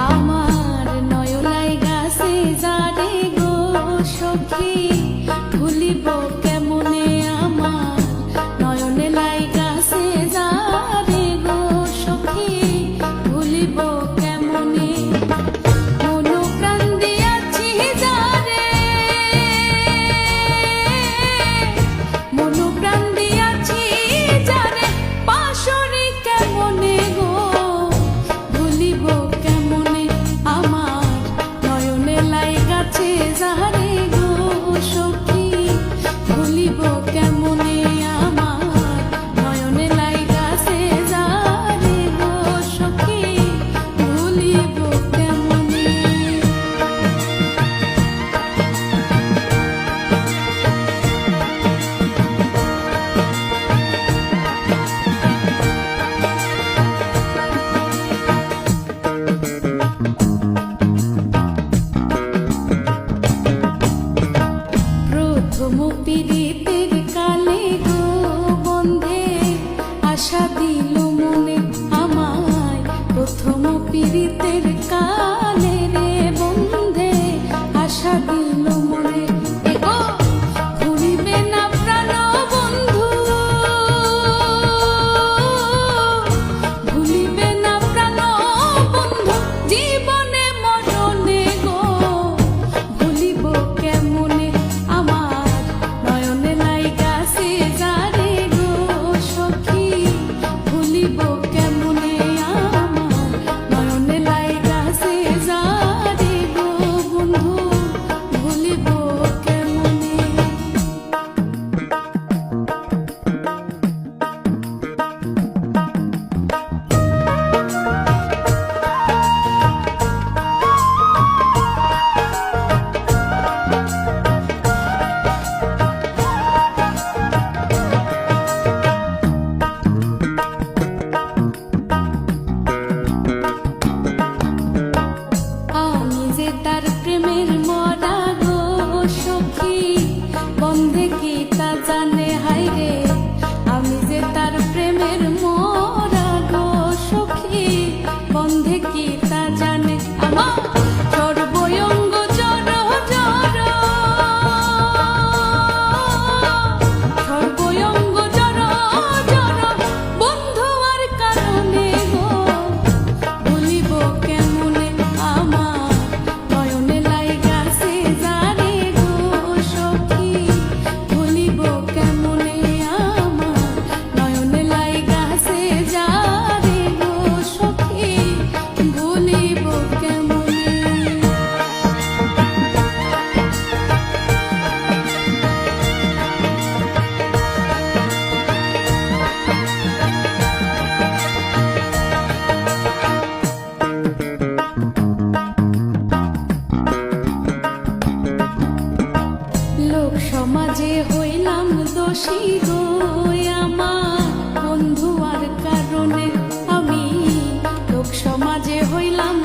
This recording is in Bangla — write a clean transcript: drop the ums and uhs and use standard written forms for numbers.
আমার নয়লাই গাছে যারে গো সখী ভুলিব কেমনে আমার নয়নে লাই গাছে যারে গো সখী ভুলিব কেমনে পীড়িতের কালে গো বন্ধে আশা দিল মনে আমায় প্রথম পীড়িতের কালে রে বন্ধে আশা দিল মনে এগো ঘুরিবে না প্রাণ বন্ধু ভুলিবে না প্রাণ বন্ধু জীবনে মরণে গো ভুলিব কেমনে তার প্রেমের মরা গো সখী বন্ধে কি তা জানে হায়রে আমি যে তার প্রেমের মরা গো সখী বন্ধে কি তা জানে আমার সর্বঙ্গ জড় জড় সর্বঙ্গ জড় জড় বন্ধু আর কারণে গো ভুলিব কেমনে আমার সমাজে হইলাম দোষী গো আমার বন্ধু আর কারণে আমি লোক সমাজে হইলাম